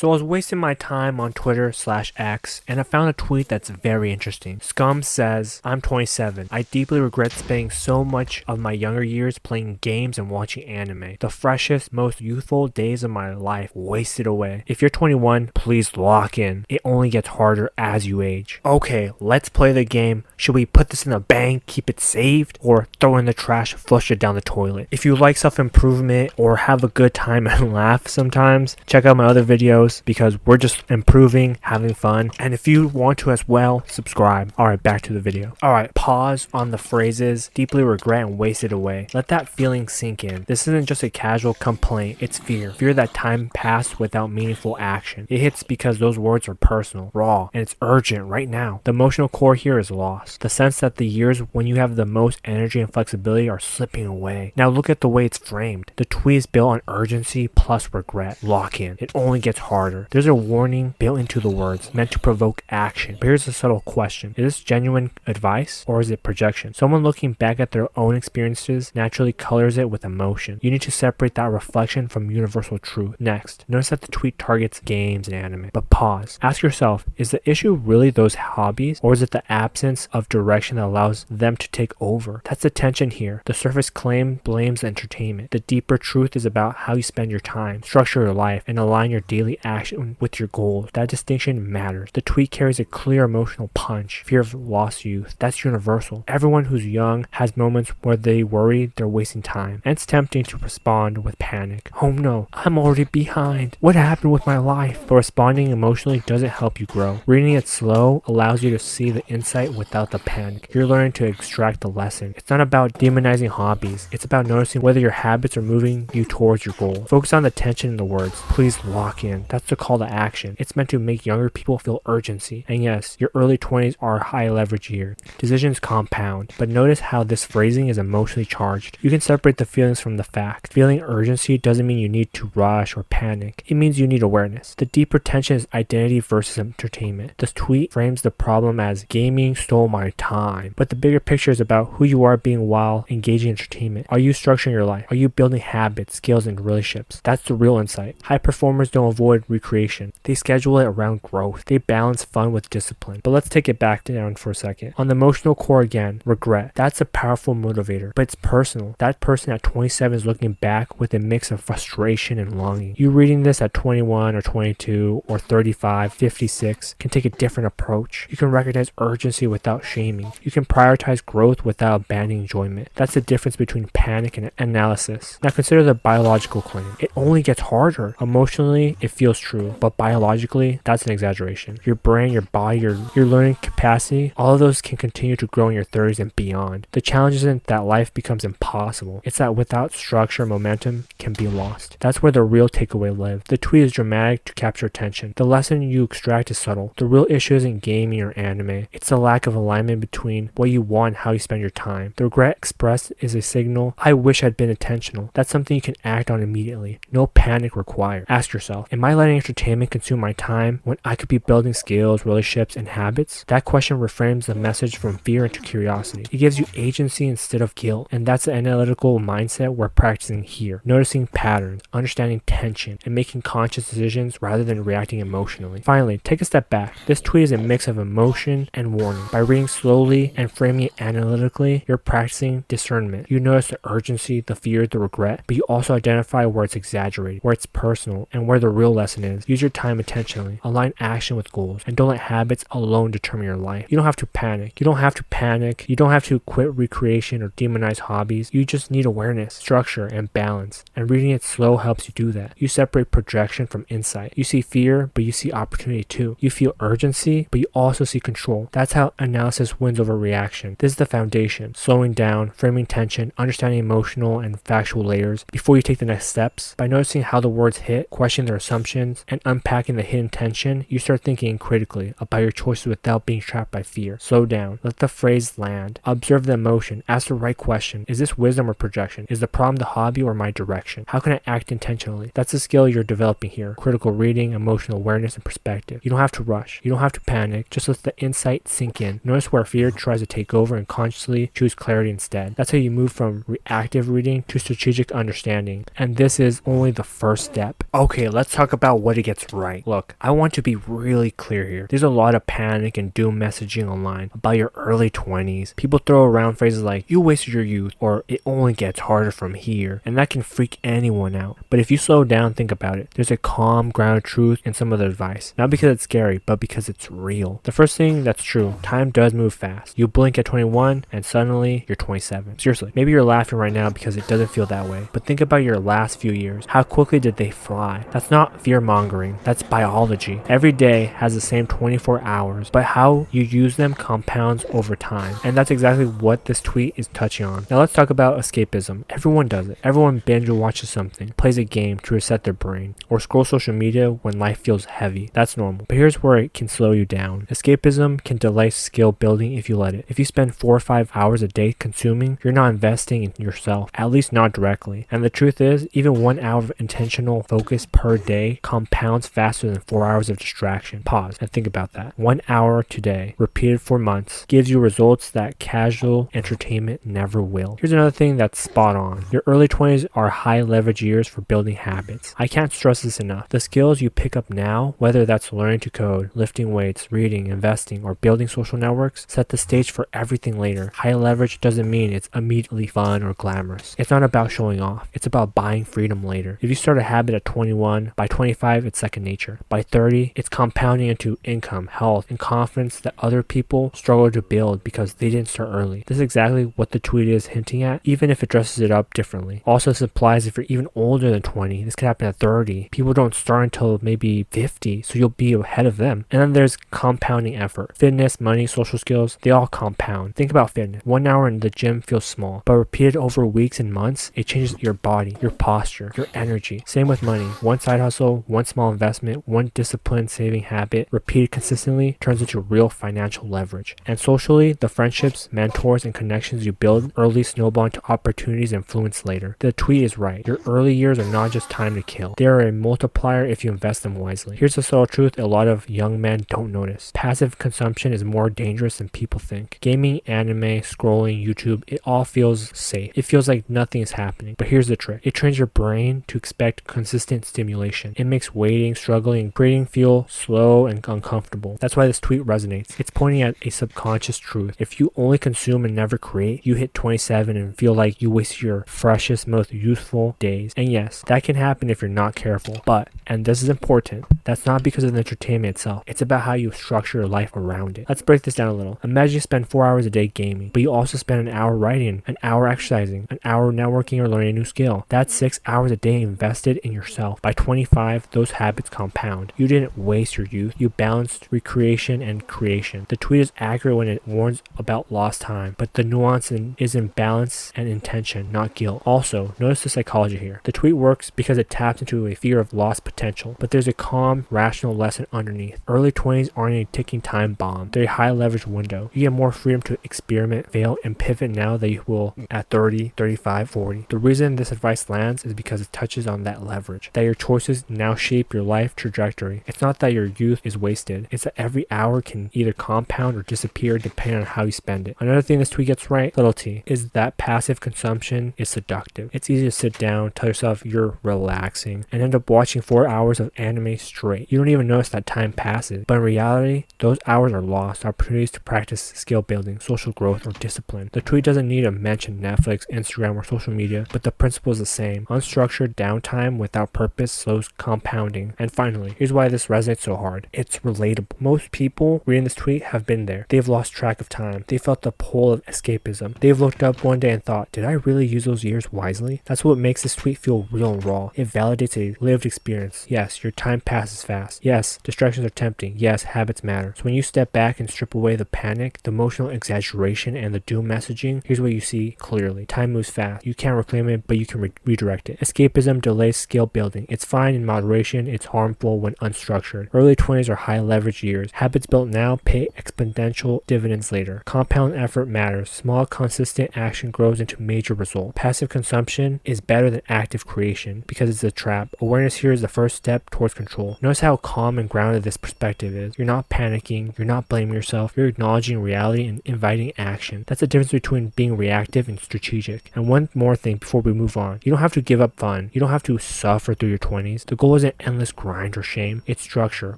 So I was wasting my time on Twitter/X and I found a tweet that's very interesting. Scum says, I'm 27. I deeply regret spending so much of my younger years playing games and watching anime. The freshest, most youthful days of my life wasted away. If you're 21, please lock in. It only gets harder as you age. Okay, let's play the game. Should we put this in a bank, keep it saved, or throw it in the trash, flush it down the toilet? If you like self-improvement or have a good time and laugh sometimes, check out my other videos because we're just improving, having fun. And if you want to as well, subscribe. Alright, back to the video. Alright, pause on the phrases deeply regret and waste it away. Let that feeling sink in. This isn't just a casual complaint, it's fear. Fear that time passed without meaningful action. It hits because those words are personal, raw, and it's urgent right now. The emotional core here is lost. The sense that the years when you have the most energy and flexibility are slipping away. Now look at the way it's framed. The tweet is built on urgency plus regret. Lock in. It only gets harder. There's a warning built into the words, meant to provoke action. But here's a subtle question. Is this genuine advice or is it projection? Someone looking back at their own experiences naturally colors it with emotion. You need to separate that reflection from universal truth. Next, notice that the tweet targets games and anime. But pause. Ask yourself, is the issue really those hobbies or is it the absence of direction that allows them to take over? That's the tension here. The surface claim blames entertainment. The deeper truth is about how you spend your time, structure your life, and align your daily action with your goals. That distinction matters. The tweet carries a clear emotional punch. Fear of lost youth. That's universal. Everyone who's young has moments where they worry they're wasting time. And it's tempting to respond with panic. Oh no, I'm already behind. What happened with my life? But responding emotionally doesn't help you grow. Reading it slow allows you to see the insight without the panic. You're learning to extract the lesson. It's not about demonizing hobbies. It's about noticing whether your habits are moving you towards your goal. Focus on the tension in the words. Please lock in. That's the call to action. It's meant to make younger people feel urgency. And yes, your early 20s are a high leverage year. Decisions compound. But notice how this phrasing is emotionally charged. You can separate the feelings from the fact. Feeling urgency doesn't mean you need to rush or panic. It means you need awareness. The deeper tension is identity versus entertainment. This tweet frames the problem as gaming stole my time. But the bigger picture is about who you are being while engaging in entertainment. Are you structuring your life? Are you building habits, skills, and relationships? That's the real insight. High performers don't avoid recreation. They schedule it around growth. They balance fun with discipline. But let's take it back down for a second. On the emotional core again, regret. That's a powerful motivator, but it's personal. That person at 27 is looking back with a mix of frustration and longing. You reading this at 21 or 22 or 35, 56 can take a different approach. You can recognize urgency without shaming. You can prioritize growth without abandoning enjoyment. That's the difference between panic and analysis. Now consider the biological claim. It only gets harder. Emotionally, it feels true, but biologically, that's an exaggeration. Your brain, your body, your learning capacity, all of those can continue to grow in your 30s and beyond. The challenge isn't that life becomes impossible. It's that without structure, momentum can be lost. That's where the real takeaway lives. The tweet is dramatic to capture attention. The lesson you extract is subtle. The real issue isn't gaming or anime. It's the lack of alignment between what you want and how you spend your time. The regret expressed is a signal, I wish I'd been intentional. That's something you can act on immediately. No panic required. Ask yourself, am I letting entertainment consume my time when I could be building skills, relationships, and habits? That question reframes the message from fear into curiosity. It gives you agency instead of guilt, and that's the analytical mindset we're practicing here. Noticing patterns, understanding tension, and making conscious decisions rather than reacting emotionally. Finally, take a step back. This tweet is a mix of emotion and warning. By reading slowly and framing it analytically, you're practicing discernment. You notice the urgency, the fear, the regret, but you also identify where it's exaggerated, where it's personal, and where the real lesson is. Use your time intentionally. Align action with goals, and don't let habits alone determine your life. You don't have to panic. You don't have to panic. You don't have to quit recreation or demonize hobbies. You just need awareness, structure, and balance. And reading it slow helps you do that. You separate projection from insight. You see fear, but you see opportunity too. You feel urgency, but you also see control. That's how analysis wins over reaction. This is the foundation. Slowing down, framing tension, understanding emotional and factual layers before you take the next steps. By noticing how the words hit, questioning their assumptions, and unpacking the hidden tension, you start thinking critically about your choices without being trapped by fear. Slow down. Let the phrase land. Observe the emotion. Ask the right question. Is this wisdom or projection? Is the problem the hobby or my direction? How can I act intentionally? That's a skill you're developing here. Critical reading, emotional awareness, and perspective. You don't have to rush. You don't have to panic. Just let the insight sink in. Notice where fear tries to take over and consciously choose clarity instead. That's how you move from reactive reading to strategic understanding. And this is only the first step. Okay, let's talk about about what it gets right. Look, I want to be really clear here. There's a lot of panic and doom messaging online about your early 20s. People throw around phrases like, you wasted your youth, or it only gets harder from here, and that can freak anyone out. But if you slow down and think about it, there's a calm, grounded truth in some of the advice. Not because it's scary, but because it's real. The first thing that's true, time does move fast. You blink at 21, and suddenly you're 27. Seriously, maybe you're laughing right now because it doesn't feel that way, but think about your last few years. How quickly did they fly? That's not fear-mongering, that's biology. Every day has the same 24 hours, but how you use them compounds over time. And that's exactly what this tweet is touching on. Now let's talk about escapism. Everyone does it. Everyone binge watches something, plays a game to reset their brain, or scroll social media when life feels heavy. That's normal. But here's where it can slow you down. Escapism can delay skill building if you let it. If you spend 4 or 5 hours a day consuming, you're not investing in yourself, at least not directly. And the truth is, even 1 hour of intentional focus per day compounds faster than 4 hours of distraction. Pause and think about that. 1 hour today, repeated for months, gives you results that casual entertainment never will. Here's another thing that's spot on. Your early 20s are high leverage years for building habits. I can't stress this enough. The skills you pick up now, whether that's learning to code, lifting weights, reading, investing, or building social networks, set the stage for everything later. High leverage doesn't mean it's immediately fun or glamorous. It's not about showing off. It's about buying freedom later. If you start a habit at 21, by 25 it's second nature. By 30, it's compounding into income, health, and confidence that other people struggle to build because they didn't start early. This is exactly what the tweet is hinting at, even if it dresses it up differently. Also, this applies if you're even older than 20. This could happen at 30. People don't start until maybe 50, so you'll be ahead of them. And then there's compounding effort. Fitness, money, social skills, they all compound. Think about fitness. 1 hour in the gym feels small, but repeated over weeks and months, it changes your body, your posture, your energy. Same with money. One side hustle, one small investment, one disciplined saving habit, repeated consistently, turns into real financial leverage. And socially, the friendships, mentors, and connections you build early snowball into opportunities and influence later. The tweet is right. Your early years are not just time to kill. They are a multiplier if you invest them wisely. Here's the subtle truth a lot of young men don't notice. Passive consumption is more dangerous than people think. Gaming, anime, scrolling, YouTube, it all feels safe. It feels like nothing is happening. But here's the trick. It trains your brain to expect consistent stimulation. It makes waiting, struggling, and creating feel slow and uncomfortable. That's why this tweet resonates. It's pointing at a subconscious truth. If you only consume and never create, you hit 27 and feel like you waste your freshest, most youthful days. And yes, that can happen if you're not careful. But, and this is important, that's not because of the entertainment itself. It's about how you structure your life around it. Let's break this down a little. Imagine you spend 4 hours a day gaming, but you also spend an hour writing, an hour exercising, an hour networking or learning a new skill. That's 6 hours a day invested in yourself. By 25, those habits compound. You didn't waste your youth. You balanced recreation and creation. The tweet is accurate when it warns about lost time, but the nuance is in balance and intention, not guilt. Also, notice the psychology here. The tweet works because it taps into a fear of lost potential, but there's a calm, rational lesson underneath. Early 20s aren't a ticking time bomb. They're a high leverage window. You get more freedom to experiment, fail, and pivot now than you will at 30, 35, 40. The reason this advice lands is because it touches on that leverage, that your choices now shape your life trajectory. It's not that your youth is wasted. It's that every hour can either compound or disappear depending on how you spend it. Another thing this tweet gets right, little t, is that passive consumption is seductive. It's easy to sit down, tell yourself you're relaxing, and end up watching 4 hours of anime straight. You don't even notice that time passes, but in reality, those hours are lost opportunities to practice skill building, social growth, or discipline. The tweet doesn't need to mention Netflix, Instagram, or social media, but the principle is the same. Unstructured downtime without purpose slows compounding. And finally, here's why this resonates so hard. It's relatable. Most people reading this tweet have been there. They've lost track of time. They felt the pull of escapism. They've looked up one day and thought, did I really use those years wisely? That's what makes this tweet feel real and raw. It validates a lived experience. Yes, your time passes fast. Yes, distractions are tempting. Yes, habits matter. So when you step back and strip away the panic, the emotional exaggeration, and the doom messaging, here's what you see clearly. Time moves fast. You can't reclaim it, but you can redirect it. Escapism delays skill building. It's fine in moderation. It's harmful when unstructured. Early 20s are high leverage years. Habits built now pay exponential dividends later. Compound effort matters. Small, consistent action grows into major results. Passive consumption is better than active creation because it's a trap. Awareness here is the first step towards control. Notice how calm and grounded this perspective is. You're not panicking. You're not blaming yourself. You're acknowledging reality and inviting action. That's the difference between being reactive and strategic. And one more thing before we move on. You don't have to give up fun. You don't have to suffer through your 20s. The goal isn't endless grind or shame, it's structure,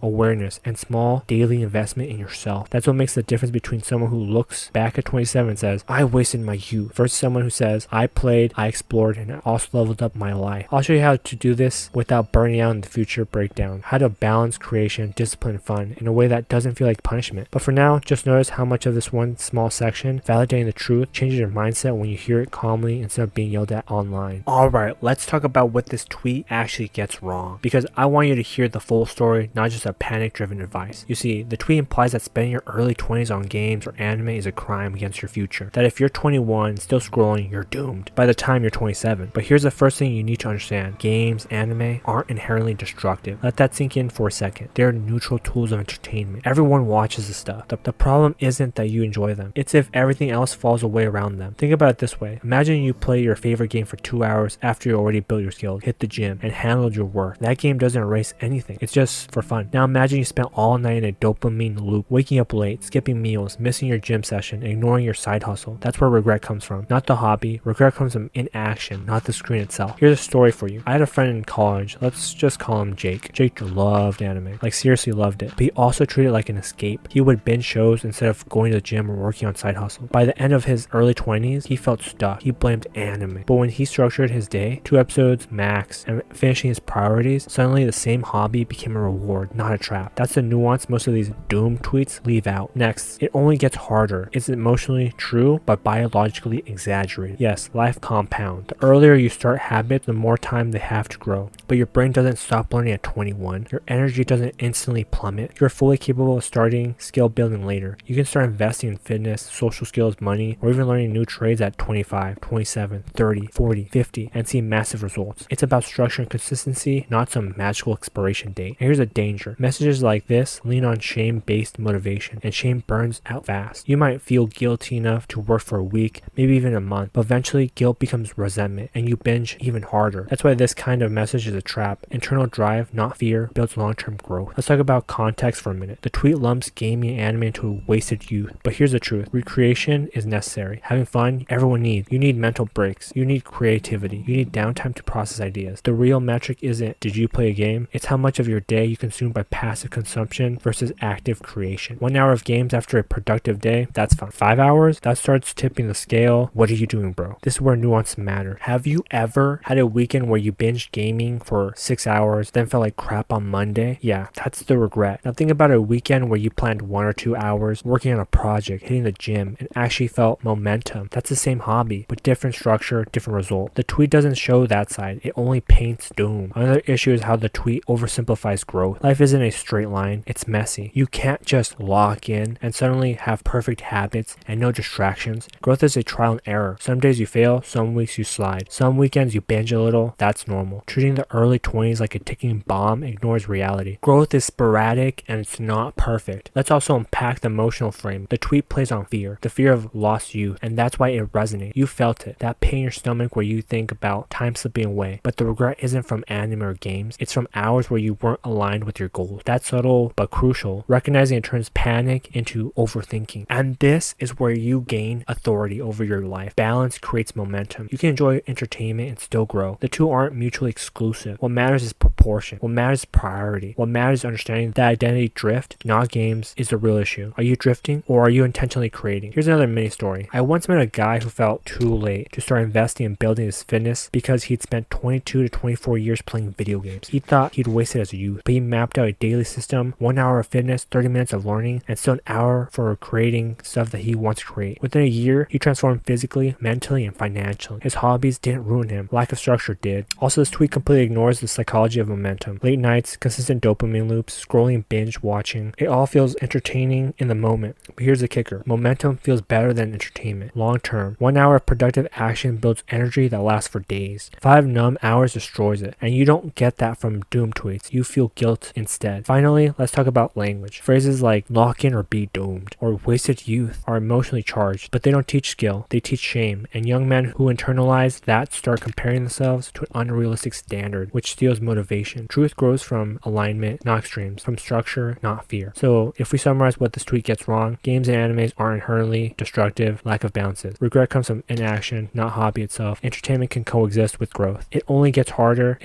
awareness, and small daily investment in yourself. That's what makes the difference between someone who looks back at 27 and says, I wasted my youth, versus someone who says, I played, I explored, and I also leveled up my life. I'll show you how to do this without burning out in the future breakdown. How to balance creation, discipline, and fun in a way that doesn't feel like punishment. But for now, just notice how much of this one small section, validating the truth, changes your mindset when you hear it calmly instead of being yelled at online. Alright, let's talk about what this tweet actually gets wrong, because I want you to hear the full story, not just a panic-driven advice. You see, the tweet implies that spending your early 20s on games or anime is a crime against your future. That if you're 21, still scrolling, you're doomed by the time you're 27. But here's the first thing you need to understand. Games, anime, aren't inherently destructive. Let that sink in for a second. They're neutral tools of entertainment. Everyone watches this stuff. The problem isn't that you enjoy them. It's if everything else falls away around them. Think about it this way. Imagine you play your favorite game for 2 hours after you already built your skills, hit the gym, and handled your work. That game doesn't erase anything. It's just for fun. Now imagine you spent all night in a dopamine loop, waking up late, skipping meals, missing your gym session, ignoring your side hustle. That's where regret comes from. Not the hobby. Regret comes from inaction, not the screen itself. Here's a story for you. I had a friend in college. Let's just call him Jake. Jake loved anime. Like seriously loved it. But he also treated it like an escape. He would binge shows instead of going to the gym or working on side hustle. By the end of his early 20s, he felt stuck. He blamed anime. But when he structured his day, 2 episodes max, and finishing his priorities, suddenly the same hobby became a reward, not a trap. That's the nuance most of these doom tweets leave out. Next, it only gets harder. It's emotionally true, but biologically exaggerated. Yes, life compounds. The earlier you start habits, the more time they have to grow. But your brain doesn't stop learning at 21. Your energy doesn't instantly plummet. You're fully capable of starting skill building later. You can start investing in fitness, social skills, money, or even learning new trades at 25, 27, 30, 40, 50, and see massive results. It's about structure and consistency, not some magical expiration date. And here's a danger. Messages like this lean on shame-based motivation, and shame burns out fast. You might feel guilty enough to work for a week, maybe even a month, but eventually guilt becomes resentment, and you binge even harder. That's why this kind of message is a trap. Internal drive, not fear, builds long-term growth. Let's talk about context for a minute. The tweet lumps gaming and anime into a wasted youth, but here's the truth. Recreation is necessary. Having fun, everyone needs. You need mental breaks. You need creativity. You need downtime to process ideas. The real metric isn't did you play a game? It's how much of your day you consume by passive consumption versus active creation. 1 hour of games after a productive day, that's fine. 5 hours? That starts tipping the scale. What are you doing, bro? This is where nuance matters. Have you ever had a weekend where you binged gaming for 6 hours, then felt like crap on Monday? Yeah, that's the regret. Now think about a weekend where you planned 1 or 2 hours working on a project, hitting the gym, and actually felt momentum. That's the same hobby, but different structure, different result. The tweet doesn't show that side. It only paints doom. Another issue is how the tweet oversimplifies growth. Life isn't a straight line. It's messy. You can't just lock in and suddenly have perfect habits and no distractions. Growth is a trial and error. Some days you fail, some weeks you slide. Some weekends you binge a little. That's normal. Treating the early 20s like a ticking bomb ignores reality. Growth is sporadic and it's not perfect. Let's also unpack the emotional frame. The tweet plays on fear. The fear of lost youth, and that's why it resonates. You felt it. That pain in your stomach where you think about time slipping away. But the regret isn't from anime or games. It's from hours where you weren't aligned with your goals. That's subtle but crucial. Recognizing it turns panic into overthinking. And this is where you gain authority over your life. Balance creates momentum. You can enjoy entertainment and still grow. The two aren't mutually exclusive. What matters is proportion. What matters is priority. What matters is understanding that identity drift, not games, is the real issue. Are you drifting or are you intentionally creating? Here's another mini story. I once met a guy who felt too late to start investing in building his fitness because he'd spent 22 to 24 years playing video games. He thought he'd wasted his youth, but he mapped out a daily system, 1 hour of fitness, 30 minutes of learning, and still an hour for creating stuff that he wants to create. Within a year, he transformed physically, mentally, and financially. His hobbies didn't ruin him. Lack of structure did. Also, this tweet completely ignores the psychology of momentum. Late nights, consistent dopamine loops, scrolling, binge watching. It all feels entertaining in the moment. But here's the kicker. Momentum feels better than entertainment. Long term. 1 hour of productive action builds energy that lasts for days. 5 numb hours destroys it. And you don't get that from doom tweets. You feel guilt instead. Finally, let's talk about language. Phrases like lock in or be doomed or wasted youth are emotionally charged, but they don't teach skill. They teach shame. And young men who internalize that start comparing themselves to an unrealistic standard, which steals motivation. Truth grows from alignment, not extremes. From structure, not fear. So if we summarize what this tweet gets wrong, games and animes aren't inherently destructive. Lack of balances. Regret comes from inaction, not hobby itself. Entertainment can coexist with growth. It only gets harder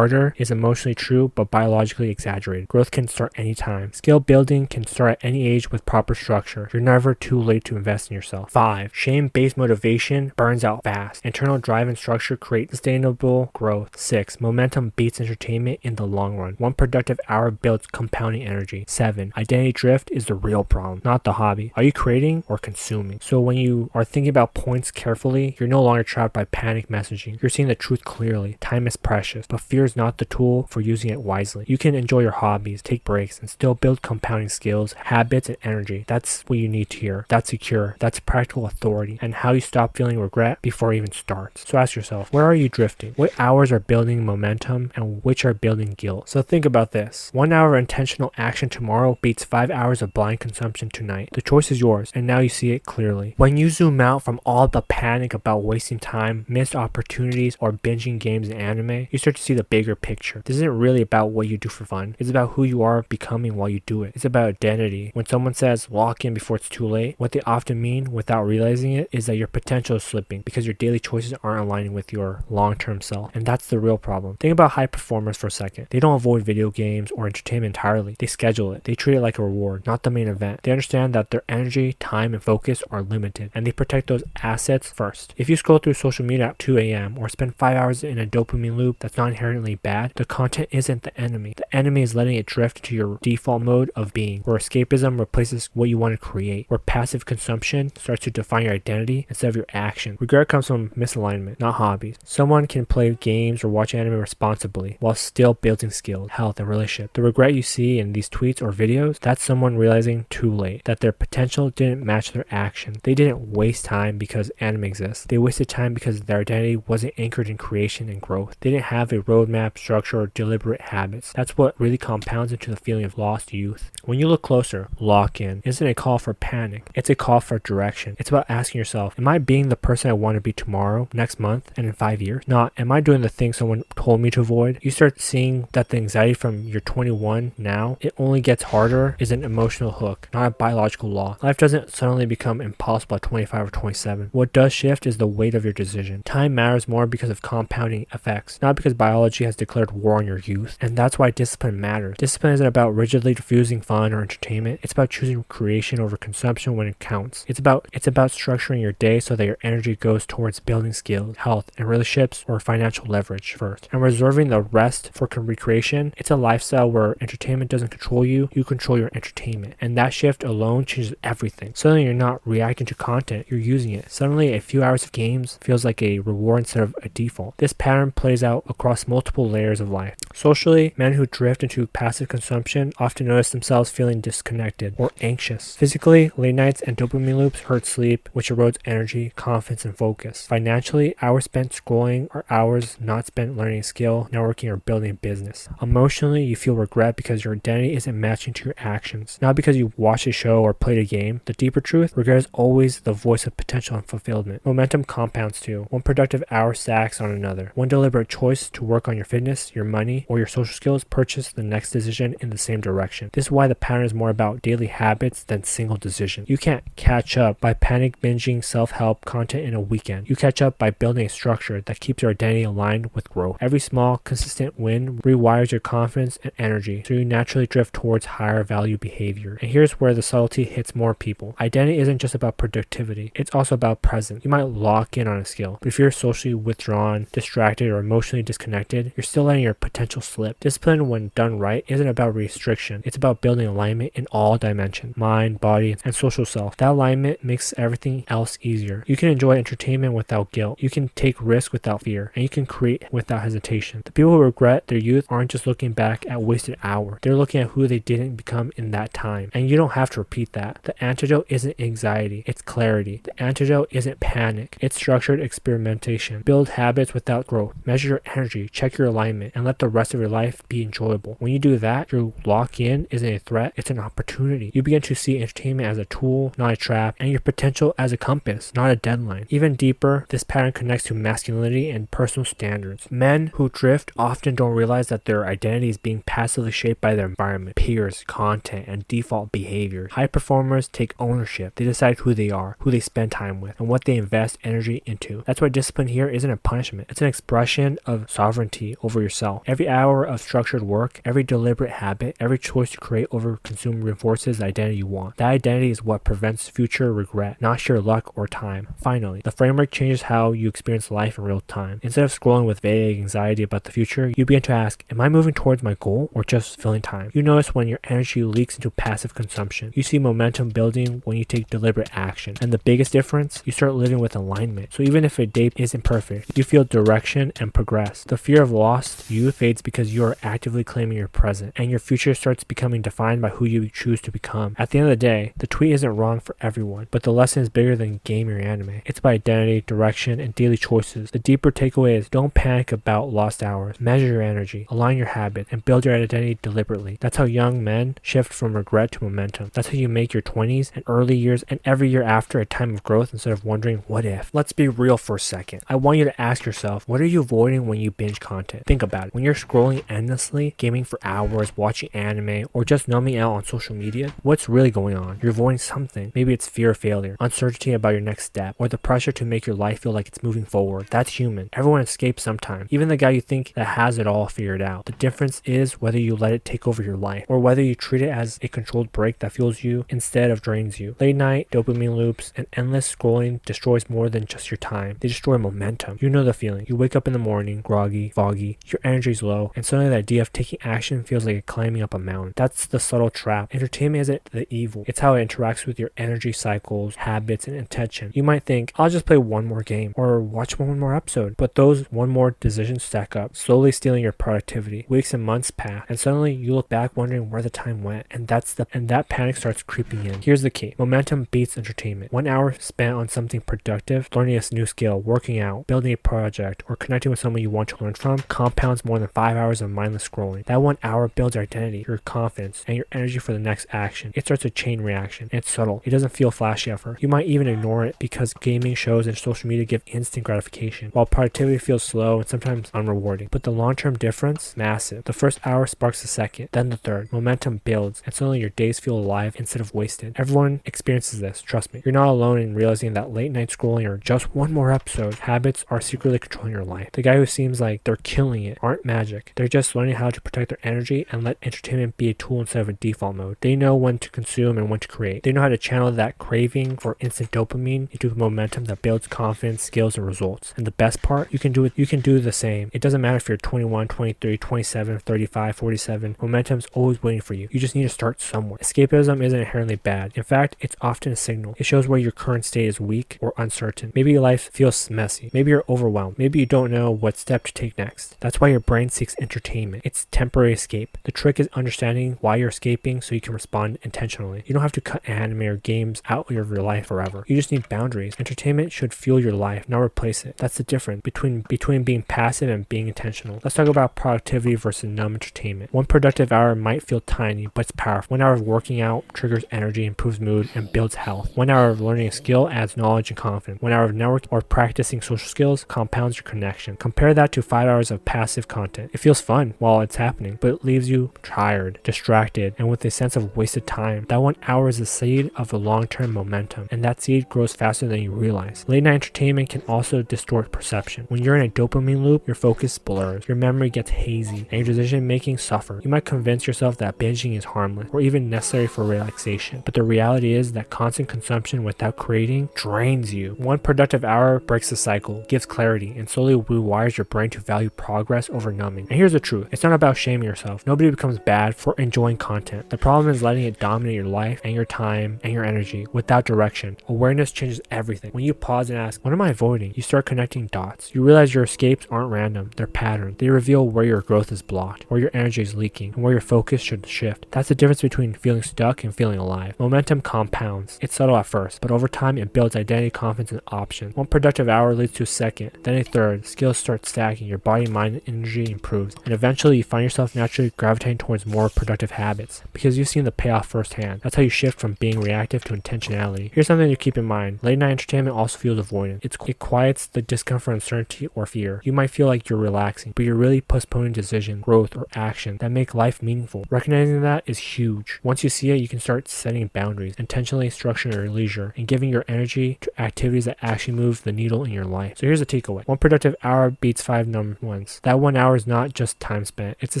harder is emotionally true but biologically exaggerated. Growth can start anytime. Skill building can start at any age with proper structure. You're never too late to invest in yourself. 5. Shame-based motivation burns out fast. Internal drive and structure create sustainable growth. 6. Momentum beats entertainment in the long run. One productive hour builds compounding energy. 7. Identity drift is the real problem, not the hobby. Are you creating or consuming? So when you are thinking about points carefully, you're no longer trapped by panic messaging. You're seeing the truth clearly. Time is precious, but fear is not the tool for using it wisely. You can enjoy your hobbies, take breaks, and still build compounding skills, habits, and energy. That's what you need to hear. That's secure. That's practical authority, and how you stop feeling regret before it even starts. So ask yourself, where are you drifting? What hours are building momentum and which are building guilt? So think about this. 1 hour of intentional action tomorrow beats 5 hours of blind consumption tonight. The choice is yours, and now you see it clearly. When you zoom out from all the panic about wasting time, missed opportunities, or binging games and anime, you start to see the bigger picture. This isn't really about what you do for fun. It's about who you are becoming while you do it. It's about identity. When someone says lock in before it's too late, what they often mean without realizing it is that your potential is slipping because your daily choices aren't aligning with your long-term self. And that's the real problem. Think about high performers for a second. They don't avoid video games or entertainment entirely. They schedule it. They treat it like a reward, not the main event. They understand that their energy, time, and focus are limited, and they protect those assets first. If you scroll through social media at 2 a.m. or spend 5 hours in a dopamine loop that's not inherently bad, the content isn't the enemy. The enemy is letting it drift to your default mode of being, where escapism replaces what you want to create, where passive consumption starts to define your identity instead of your action. Regret comes from misalignment, not hobbies. Someone can play games or watch anime responsibly while still building skills, health, and relationship. The regret you see in these tweets or videos, that's someone realizing too late that their potential didn't match their action. They didn't waste time because anime exists. They wasted time because their identity wasn't anchored in creation and growth. They didn't have a roadmap, structure, or deliberate habits. That's what really compounds into the feeling of lost youth. When you look closer, lock in isn't a call for panic. It's a call for direction. It's about asking yourself, am I being the person I want to be tomorrow, next month, and in 5 years? Not, am I doing the thing someone told me to avoid? You start seeing that the anxiety from your 21 now, it only gets harder, is an emotional hook, not a biological law. Life doesn't suddenly become impossible at 25 or 27. What does shift is the weight of your decision. Time matters more because of compounding effects, not because biology has declared war on your youth. And that's why discipline matters. Discipline isn't about rigidly refusing fun or entertainment. It's about choosing creation over consumption when it counts. It's about structuring your day so that your energy goes towards building skills, health, and relationships or financial leverage first, and reserving the rest for recreation. It's a lifestyle where entertainment doesn't control you, you control your entertainment. And that shift alone changes everything. Suddenly you're not reacting to content, you're using it. Suddenly a few hours of games feels like a reward instead of a default. This pattern plays out across multiple layers of life. Socially, men who drift into passive consumption often notice themselves feeling disconnected or anxious. Physically, late nights and dopamine loops hurt sleep, which erodes energy, confidence, and focus. Financially, hours spent scrolling are hours not spent learning a skill, networking, or building a business. Emotionally, you feel regret because your identity isn't matching to your actions, not because you watched a show or played a game. The deeper truth, regret is always the voice of potential and fulfillment. Momentum compounds too. One productive hour stacks on another. One deliberate choice to work on your fitness, your money, or your social skills purchase the next decision in the same direction. This is why the pattern is more about daily habits than single decisions. You can't catch up by panic binging self-help content in a weekend. You catch up by building a structure that keeps your identity aligned with growth. Every small, consistent win rewires your confidence and energy, so you naturally drift towards higher value behavior. And here's where the subtlety hits more people. Identity isn't just about productivity, it's also about presence. You might lock in on a skill, but if you're socially withdrawn, distracted, or emotionally disconnected, you're still letting your potential slip. Discipline, when done right, isn't about restriction. It's about building alignment in all dimensions: mind, body, and social self. That alignment makes everything else easier. You can enjoy entertainment without guilt. You can take risks without fear, and you can create without hesitation. The people who regret their youth aren't just looking back at wasted hours. They're looking at who they didn't become in that time. And you don't have to repeat that. The antidote isn't anxiety, it's clarity. The antidote isn't panic, it's structured experimentation. Build habits without growth. Measure your energy, check your alignment, and let the rest of your life be enjoyable. When you do that, your lock-in isn't a threat, it's an opportunity. You begin to see entertainment as a tool, not a trap, and your potential as a compass, not a deadline. Even deeper, this pattern connects to masculinity and personal standards. Men who drift often don't realize that their identity is being passively shaped by their environment, peers, content, and default behaviors. High performers take ownership. They decide who they are, who they spend time with, and what they invest energy into. That's why discipline here isn't a punishment. It's an expression of sovereignty. identity over yourself. Every hour of structured work, every deliberate habit, every choice you create over consume reinforces the identity you want. That identity is what prevents future regret, not sheer luck or time. Finally, the framework changes how you experience life in real time. Instead of scrolling with vague anxiety about the future, you begin to ask, am I moving towards my goal or just filling time? You notice when your energy leaks into passive consumption. You see momentum building when you take deliberate action. And the biggest difference, you start living with alignment. So even if a day isn't perfect, you feel direction and progress. The fear of lost youth fades because you are actively claiming your present, and your future starts becoming defined by who you choose to become. At the end of the day, the tweet isn't wrong for everyone, but the lesson is bigger than game or anime. It's about identity, direction, and daily choices. The deeper takeaway is don't panic about lost hours. Measure your energy, align your habits, and build your identity deliberately. That's how young men shift from regret to momentum. That's how you make your 20s and early years and every year after a time of growth instead of wondering what if. Let's be real for a second. I want you to ask yourself, what are you avoiding when you binge content? Think about it. When you're scrolling endlessly, gaming for hours, watching anime, or just numbing out on social media, what's really going on? You're avoiding something. Maybe it's fear of failure, uncertainty about your next step, or the pressure to make your life feel like it's moving forward. That's human. Everyone escapes sometimes. Even the guy you think that has it all figured out. The difference is whether you let it take over your life, or whether you treat it as a controlled break that fuels you instead of drains you. Late night, dopamine loops, and endless scrolling destroys more than just your time. They destroy momentum. You know the feeling. You wake up in the morning, groggy, foggy, your energy's low, and suddenly the idea of taking action feels like climbing up a mountain. That's the subtle trap. Entertainment isn't the evil. It's how it interacts with your energy cycles, habits, and intention. You might think, I'll just play one more game, or watch one more episode, but those one more decisions stack up, slowly stealing your productivity. Weeks and months pass, and suddenly you look back wondering where the time went, and that panic starts creeping in. Here's the key. Momentum beats entertainment. 1 hour spent on something productive, learning a new skill, working out, building a project, or connecting with someone you want to learn from compounds more than 5 hours of mindless scrolling. That 1 hour builds your identity, your confidence, and your energy for the next action. It starts a chain reaction, and it's subtle. It doesn't feel flashy at first. You might even ignore it because gaming shows and social media give instant gratification, while productivity feels slow and sometimes unrewarding. But the long-term difference, massive. The first hour sparks the second, then the third. Momentum builds, and suddenly your days feel alive instead of wasted. Everyone experiences this, trust me. You're not alone in realizing that late night scrolling or just one more episode habits are secretly controlling your life. The guy who seems like they're killing it aren't magic. They're just learning how to protect their energy and let entertainment be a tool instead of a default mode. They know when to consume and when to create. They know how to channel that craving for instant dopamine into momentum that builds confidence, skills, and results. And the best part, you can do the same. It doesn't matter if you're 21, 23, 27, 35, 47. Momentum's always waiting for you. You just need to start somewhere. Escapism isn't inherently bad. In fact, it's often a signal. It shows where your current state is weak or uncertain. Maybe your life feels messy. Maybe you're overwhelmed. Maybe you don't know what step to take next. That's why your brain seeks entertainment. It's temporary escape. The trick is understanding why you're escaping so you can respond intentionally. You don't have to cut anime or games out of your life forever. You just need boundaries. Entertainment should fuel your life, not replace it. That's the difference between being passive and being intentional. Let's talk about productivity versus numb entertainment. One productive hour might feel tiny, but it's powerful. 1 hour of working out triggers energy, improves mood, and builds health. 1 hour of learning a skill adds knowledge and confidence. 1 hour of networking or practicing social skills compounds your connection. Compare that to 5 hours of passive content. It feels fun while it's happening, but it leaves you tired, distracted, and with a sense of wasted time. That 1 hour is the seed of a long-term momentum, and that seed grows faster than you realize. Late night entertainment can also distort perception. When you're in a dopamine loop, your focus blurs, your memory gets hazy, and your decision making suffers. You might convince yourself that binging is harmless or even necessary for relaxation, but the reality is that constant consumption without creating drains you. 1 productive hour breaks the cycle, gives clarity, and slowly rewires your brain to value progress over numbing. And here's the truth. It's not about shaming yourself. Nobody becomes bad for enjoying content. The problem is letting it dominate your life and your time and your energy without direction. Awareness changes everything. When you pause and ask, what am I avoiding? You start connecting dots. You realize your escapes aren't random. They're patterns. They reveal where your growth is blocked, where your energy is leaking, and where your focus should shift. That's the difference between feeling stuck and feeling alive. Momentum compounds. It's subtle at first, but over time it builds identity, confidence, and options. 1 productive hour leads to a second, then a third. Skills start stacking. Your body, mind, and energy improves. And eventually you find yourself naturally gravitating towards more productive habits because you've seen the payoff firsthand. That's how you shift from being reactive to intentionality. Here's something to keep in mind. Late night entertainment also feels avoidant. It quiets the discomfort, uncertainty, or fear. You might feel like you're relaxing, but you're really postponing decision, growth, or action that make life meaningful. Recognizing that is huge. Once you see it, you can start setting boundaries, intentionally structuring your leisure, and giving your energy to activities that actually move the needle in your life. So here's the takeaway. 1 productive hour beats 5 numb ones. months. That 1 hour is not just time spent, it's a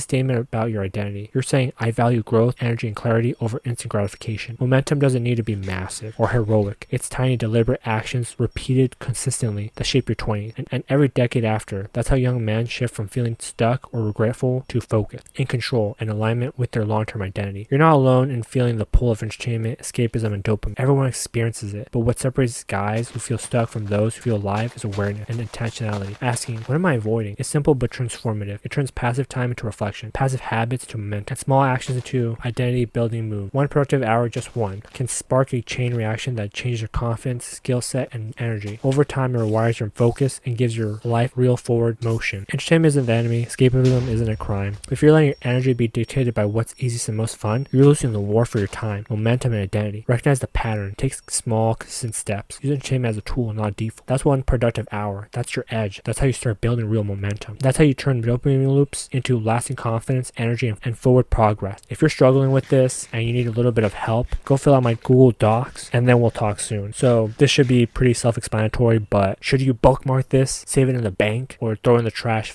statement about your identity. You're saying, I value growth, energy, and clarity over instant gratification. Momentum doesn't need to be massive or heroic. It's tiny, deliberate actions repeated consistently that shape your 20s. And every decade after, that's how young men shift from feeling stuck or regretful to focused, in control, and alignment with their long-term identity. You're not alone in feeling the pull of entertainment, escapism, and dopamine. Everyone experiences it, but what separates guys who feel stuck from those who feel alive is awareness and intentionality. Asking, what am I avoiding? It's simple but transformative. It turns passive time into reflection, passive habits to momentum, and small actions into identity-building moves. One productive hour, just one, can spark a chain reaction that changes your confidence, skill set, and energy. Over time, it rewires your focus and gives your life real forward motion. Entertainment isn't the enemy. Escapism isn't a crime. But if you're letting your energy be dictated by what's easiest and most fun, you're losing the war for your time, momentum, and identity. Recognize the pattern. Take small, consistent steps. Use entertainment as a tool, not a default. That's one productive hour. That's your edge. That's how you start building real momentum. That's how you turn dopamine loops into lasting confidence, energy, and forward progress. If you're struggling with this and you need a little bit of help, go fill out my Google Docs and then we'll talk soon. So this should be pretty self-explanatory, but should you bookmark this, save it in the bank, or throw it in the trash?